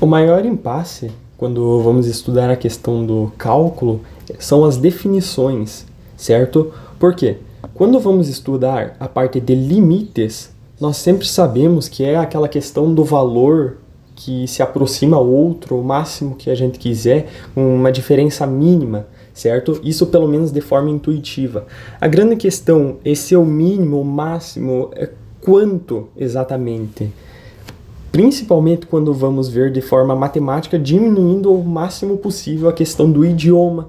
O maior impasse, quando vamos estudar a questão do cálculo, são as definições, certo? Por quê? Quando vamos estudar a parte de limites, nós sempre sabemos que é aquela questão do valor que se aproxima ao outro, o máximo que a gente quiser, uma diferença mínima, certo? Isso pelo menos de forma intuitiva. A grande questão, esse é o mínimo, o máximo, é quanto exatamente? Principalmente quando vamos ver de forma matemática, diminuindo o máximo possível a questão do idioma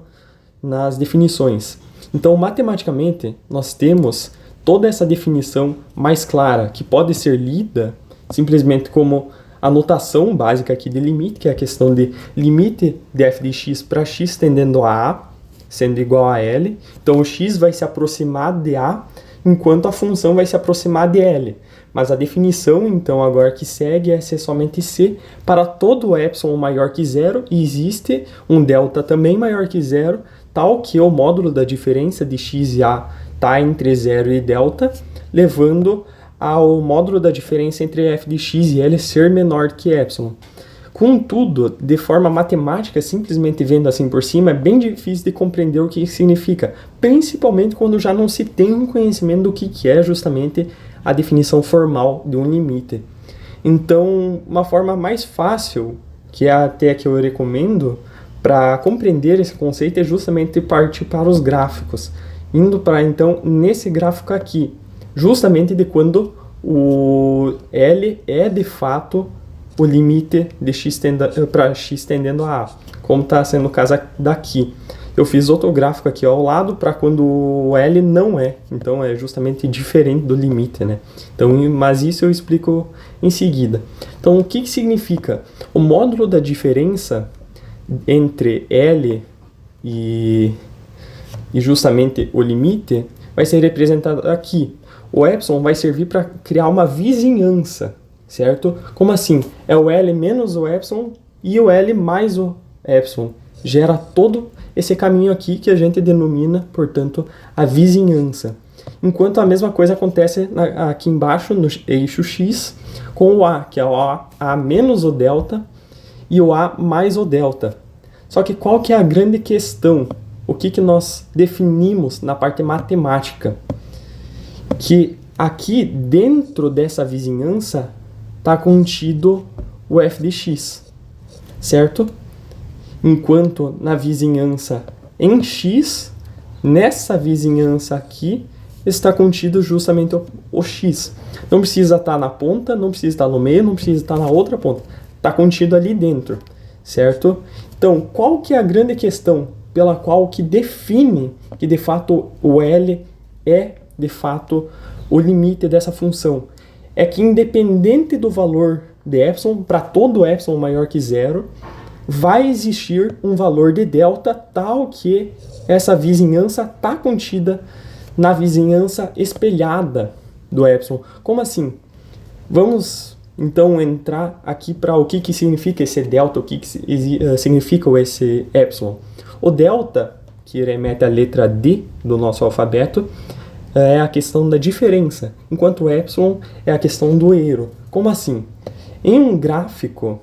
nas definições. Então, matematicamente, nós temos toda essa definição mais clara, que pode ser lida simplesmente como a notação básica aqui de limite, que é a questão de limite de f de x para x tendendo a A, sendo igual a L. Então, o x vai se aproximar de A, enquanto a função vai se aproximar de L. Mas a definição, então, agora que segue é ser somente C para todo epsilon maior que zero, e existe um delta também maior que zero, tal que o módulo da diferença de x e A está entre zero e delta, levando ao módulo da diferença entre f de x e L ser menor que epsilon. Contudo, de forma matemática, simplesmente vendo assim por cima, é bem difícil de compreender o que isso significa, principalmente quando já não se tem um conhecimento do que é justamente a definição formal de um limite. Então, uma forma mais fácil, que é até a que eu recomendo, para compreender esse conceito é justamente partir para os gráficos. Indo para, então, nesse gráfico aqui, justamente de quando o L é, de fato, o limite de x para x tendendo a A, como está sendo o caso daqui. Eu fiz outro gráfico aqui ao lado para quando o L não é, então é justamente diferente do limite, né? Então, mas isso eu explico em seguida. Então, o que significa? O módulo da diferença entre L e justamente o limite vai ser representado aqui. O epsilon vai servir para criar uma vizinhança, certo? Como assim? É o L menos o epsilon e o L mais o epsilon. Gera todo esse caminho aqui que a gente denomina, portanto, a vizinhança. Enquanto a mesma coisa acontece aqui embaixo, no eixo x, com o A, que é o A menos o delta e o A mais o delta. Só que qual que é a grande questão? O que nós definimos na parte matemática? Que aqui dentro dessa vizinhança está contido o f de x, certo? Enquanto na vizinhança em x, nessa vizinhança aqui, está contido justamente o x. Não precisa estar na ponta, não precisa estar no meio, não precisa estar na outra ponta. Está contido ali dentro, certo? Então, qual que é a grande questão pela qual que define que, de fato, o L é, de fato, o limite dessa função? É que, independente do valor de epsilon, para todo epsilon maior que zero, vai existir um valor de delta tal que essa vizinhança está contida na vizinhança espelhada do epsilon. Como assim? Vamos então entrar aqui para o que significa esse delta, o que significa esse epsilon. O delta, que remete à letra D do nosso alfabeto, é a questão da diferença, enquanto o epsilon é a questão do erro. Como assim? Em um gráfico,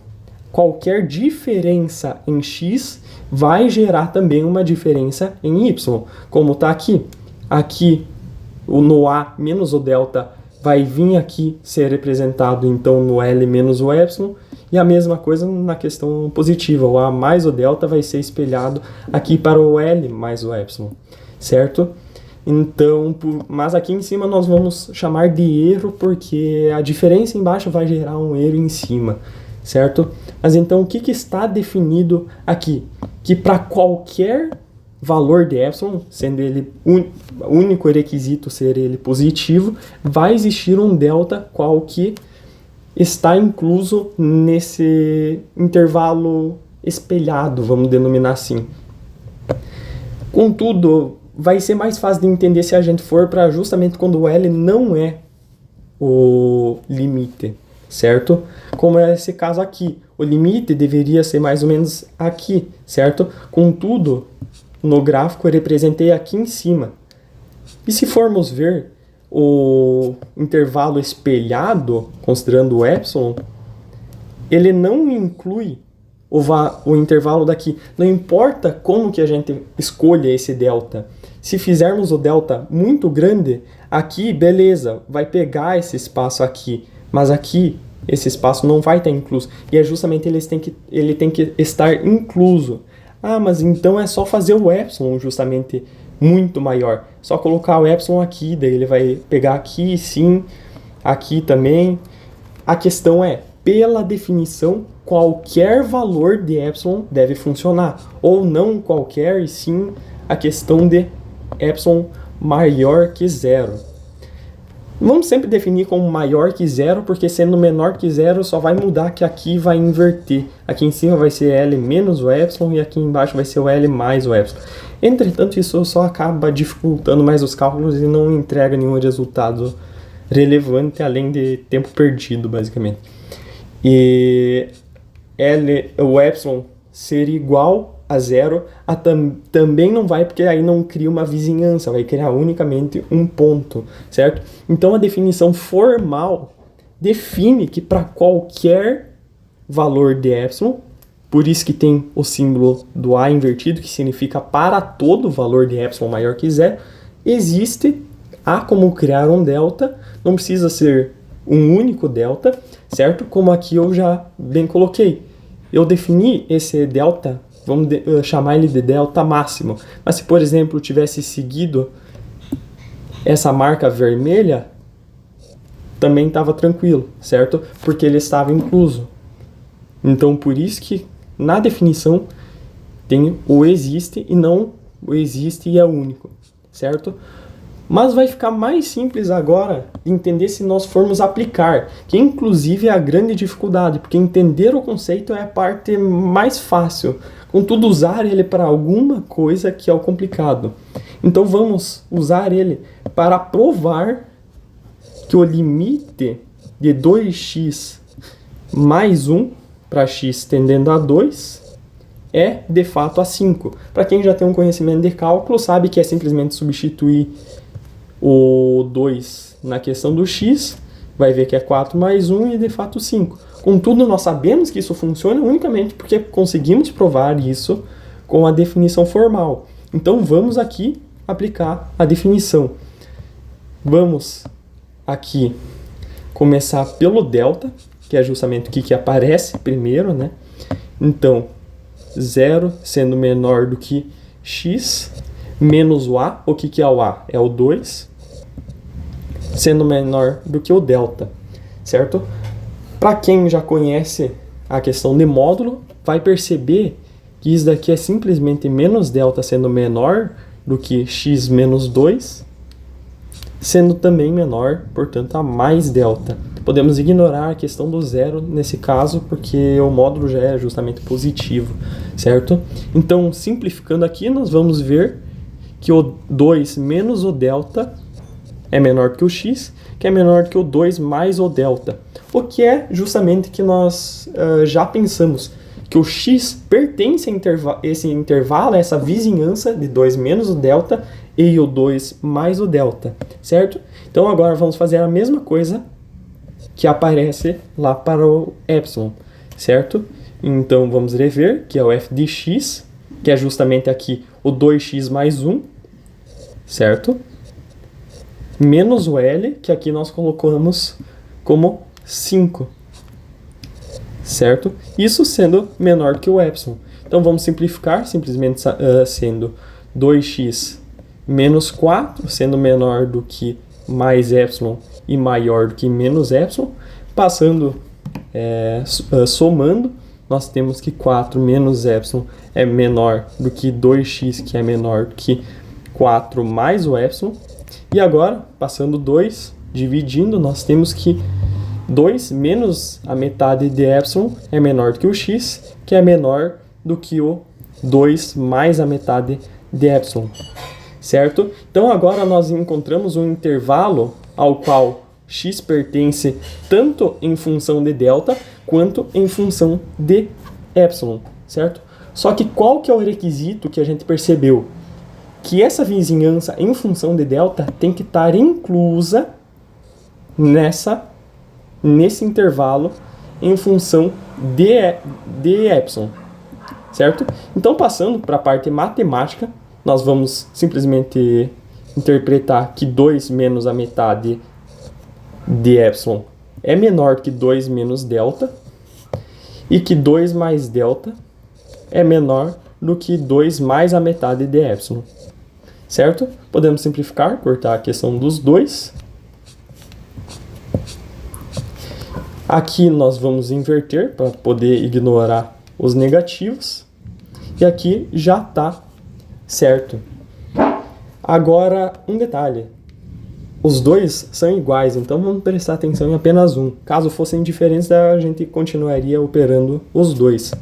qualquer diferença em x vai gerar também uma diferença em y, como está aqui. Aqui, no A menos o delta vai vir aqui ser representado então no L menos o epsilon, e a mesma coisa na questão positiva, o A mais o delta vai ser espelhado aqui para o L mais o epsilon, certo? Então, mas aqui em cima nós vamos chamar de erro porque a diferença embaixo vai gerar um erro em cima, certo? Mas então o que está definido aqui? Que para qualquer valor de epsilon, sendo ele único requisito ser ele positivo, vai existir um delta qual que está incluso nesse intervalo espelhado, vamos denominar assim. Contudo, vai ser mais fácil de entender se a gente for para justamente quando o L não é o limite, certo? Como é esse caso aqui. O limite deveria ser mais ou menos aqui, certo? Contudo, no gráfico eu representei aqui em cima. E se formos ver o intervalo espelhado, considerando o epsilon, ele não inclui o intervalo daqui. Não importa como que a gente escolha esse delta. Se fizermos o delta muito grande, aqui, beleza, vai pegar esse espaço aqui. Mas aqui, esse espaço não vai estar incluso. E é justamente ele tem que estar incluso. Ah, mas então é só fazer o epsilon justamente muito maior. Só colocar o epsilon aqui, daí ele vai pegar aqui, sim, aqui também. A questão é, pela definição, qualquer valor de epsilon deve funcionar. Ou não qualquer, e sim a questão de epsilon maior que zero. Vamos sempre definir como maior que zero, porque sendo menor que zero só vai mudar que aqui vai inverter. Aqui em cima vai ser L menos o epsilon e aqui embaixo vai ser o L mais o epsilon. Entretanto, isso só acaba dificultando mais os cálculos e não entrega nenhum resultado relevante, além de tempo perdido, basicamente. E o epsilon ser igual a zero também não vai, porque aí não cria uma vizinhança, vai criar unicamente um ponto, certo? Então a definição formal define que para qualquer valor de epsilon, por isso que tem o símbolo do A invertido, que significa para todo valor de epsilon maior que zero, há como criar um delta, não precisa ser um único delta, certo? Como aqui eu já bem coloquei. Eu defini esse delta, vamos chamar ele de delta máximo. Mas se, por exemplo, tivesse seguido essa marca vermelha, também estava tranquilo, certo? Porque ele estava incluso. Então, por isso que na definição tem o existe e não o existe e é único, certo? Mas vai ficar mais simples agora de entender se nós formos aplicar, que inclusive é a grande dificuldade, porque entender o conceito é a parte mais fácil. Contudo, usar ele para alguma coisa que é o complicado. Então vamos usar ele para provar que o limite de 2x mais 1 para x tendendo a 2 é de fato a 5. Para quem já tem um conhecimento de cálculo, sabe que é simplesmente substituir o 2 na questão do x, vai ver que é 4 mais 1 e de fato 5. Contudo, nós sabemos que isso funciona unicamente porque conseguimos provar isso com a definição formal. Então vamos aqui aplicar a definição. Vamos aqui começar pelo delta, que é justamente o que aparece primeiro, né? Então, 0 sendo menor do que x, menos o a. O que é o a? É o 2, sendo menor do que o delta, certo? Para quem já conhece a questão de módulo, vai perceber que isso daqui é simplesmente menos delta sendo menor do que x menos 2, sendo também menor, portanto, a mais delta. Podemos ignorar a questão do zero nesse caso, porque o módulo já é justamente positivo, certo? Então, simplificando aqui, nós vamos ver que o 2 menos o delta é menor que o x, que é menor que o 2 mais o delta. O que é justamente que nós já pensamos, que o x pertence a esse intervalo, a essa vizinhança de 2 menos o delta e o 2 mais o delta, certo? Então agora vamos fazer a mesma coisa que aparece lá para o epsilon, certo? Então vamos rever que é o f de x, que é justamente aqui o 2x mais 1, certo? Menos o L, que aqui nós colocamos como 5, certo? Isso sendo menor que o epsilon. Então vamos simplificar, simplesmente sendo 2x menos 4, sendo menor do que mais epsilon e maior do que menos epsilon. Passando, somando, nós temos que 4 menos epsilon é menor do que 2x, que é menor do que 4 mais o epsilon. E agora, passando 2, dividindo, nós temos que 2 menos a metade de epsilon é menor do que o x, que é menor do que o 2 mais a metade de epsilon, certo? Então agora nós encontramos um intervalo ao qual x pertence tanto em função de delta quanto em função de epsilon, certo? Só que qual que é o requisito que a gente percebeu? Que essa vizinhança em função de delta tem que estar inclusa nesse intervalo em função de epsilon, certo? Então, passando para a parte matemática, nós vamos simplesmente interpretar que 2 menos a metade de epsilon é menor que 2 menos delta, e que 2 mais delta é menor do que 2 mais a metade de epsilon, certo? Podemos simplificar, cortar a questão dos 2. Aqui nós vamos inverter para poder ignorar os negativos. E aqui já está certo. Agora, um detalhe. Os dois são iguais, então vamos prestar atenção em apenas um. Caso fossem diferentes, a gente continuaria operando os dois.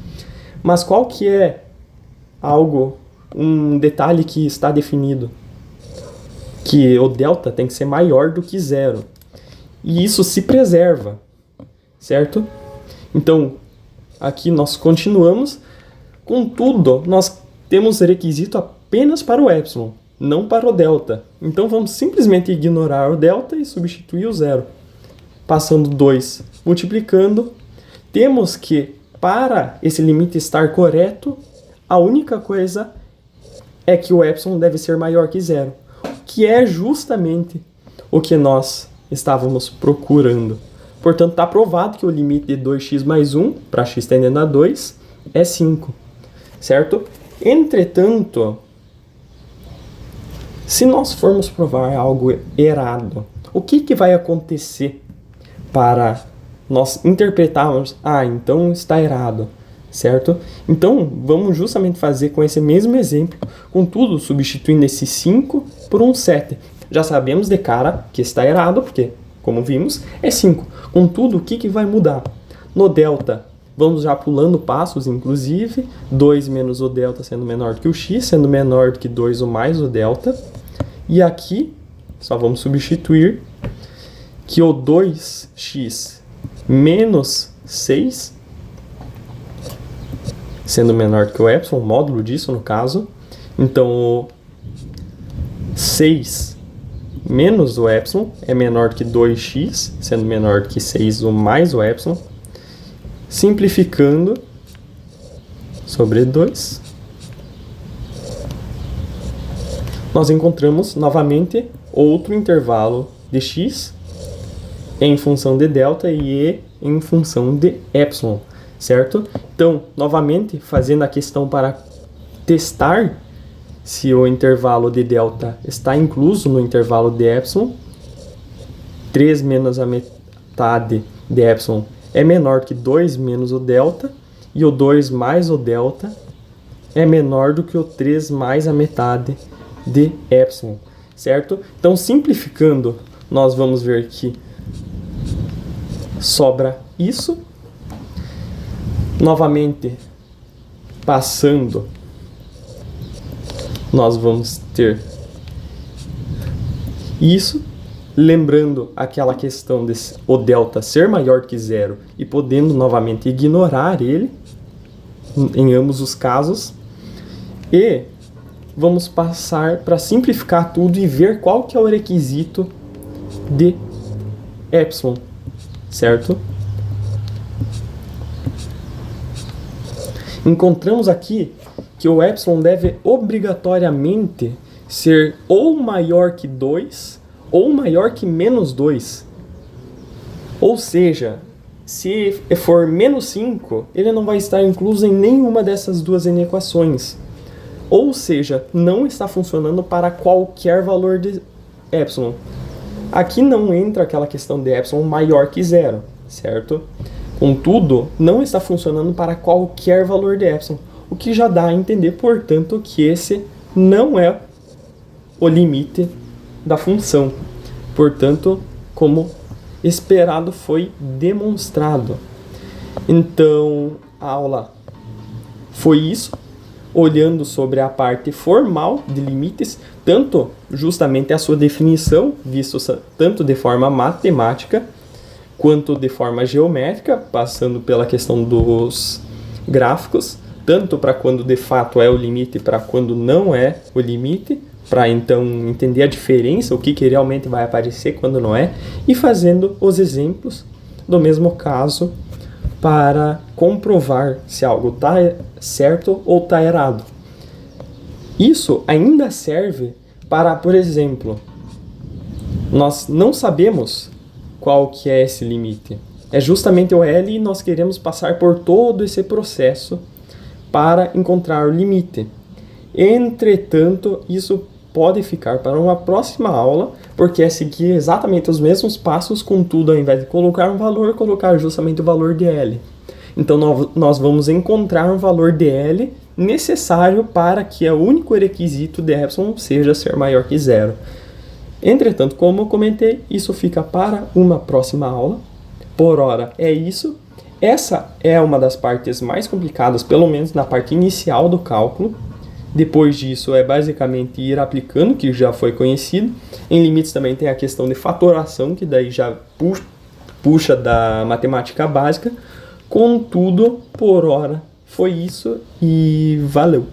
Mas qual que é um detalhe que está definido? Que o delta tem que ser maior do que zero. E isso se preserva, certo? Então, aqui nós continuamos. Contudo, nós temos requisito apenas para o epsilon, não para o delta. Então, vamos simplesmente ignorar o delta e substituir o zero. Passando 2, multiplicando, temos que, para esse limite estar correto, a única coisa é que o epsilon deve ser maior que zero, que é justamente o que nós estávamos procurando. Portanto, está provado que o limite de 2x mais 1, para x tendendo a 2, é 5, certo? Entretanto, se nós formos provar algo errado, o que vai acontecer para nós interpretarmos, então está errado, certo? Então, vamos justamente fazer com esse mesmo exemplo, contudo, substituindo esse 5 por um 7. Já sabemos de cara que está errado, porque, como vimos, é 5. Contudo, o que vai mudar? No delta, vamos já pulando passos, inclusive, 2 menos o delta sendo menor do que o x, sendo menor do que 2 ou mais o delta. E aqui, só vamos substituir que o 2x menos 6, sendo menor do que o epsilon, módulo disso no caso. Então, o 6 menos o epsilon é menor do que 2x, sendo menor do que 6 ou mais o epsilon. Simplificando sobre 2, nós encontramos novamente outro intervalo de x em função de delta e e em função de epsilon, certo? Então, novamente, fazendo a questão para testar se o intervalo de delta está incluso no intervalo de epsilon, 3 menos a metade de epsilon é menor que 2 menos o delta, e o 2 mais o delta é menor do que o 3 mais a metade de epsilon, certo? Então, simplificando, nós vamos ver que sobra isso. Novamente, passando, nós vamos ter isso. Lembrando aquela questão de o delta ser maior que zero e podendo novamente ignorar ele em ambos os casos. E vamos passar para simplificar tudo e ver qual que é o requisito de epsilon, certo? Encontramos aqui que o epsilon deve obrigatoriamente ser ou maior que 2 ou maior que menos 2. Ou seja, se for menos 5, ele não vai estar incluso em nenhuma dessas duas equações. Ou seja, não está funcionando para qualquer valor de epsilon. Aqui não entra aquela questão de epsilon maior que zero, certo? Contudo, não está funcionando para qualquer valor de epsilon, o que já dá a entender, portanto, que esse não é o limite da função. Portanto, como esperado, foi demonstrado. Então, a aula foi isso, olhando sobre a parte formal de limites, tanto justamente a sua definição, visto tanto de forma matemática, quanto de forma geométrica, passando pela questão dos gráficos, tanto para quando de fato é o limite, para quando não é o limite, para então entender a diferença, o que realmente vai aparecer quando não é, e fazendo os exemplos do mesmo caso para comprovar se algo está certo ou está errado. Isso ainda serve para, por exemplo, nós não sabemos qual que é esse limite. É justamente o L e nós queremos passar por todo esse processo para encontrar o limite. Entretanto, isso pode ficar para uma próxima aula, porque é seguir exatamente os mesmos passos, contudo, ao invés de colocar um valor, colocar justamente o valor de L. Então, nós vamos encontrar um valor de L necessário para que o único requisito de epsilon seja ser maior que zero. Entretanto, como eu comentei, isso fica para uma próxima aula. Por hora é isso. Essa é uma das partes mais complicadas, pelo menos na parte inicial do cálculo. Depois disso é basicamente ir aplicando, que já foi conhecido. Em limites também tem a questão de fatoração, que daí já puxa da matemática básica. Contudo, por hora foi isso e valeu!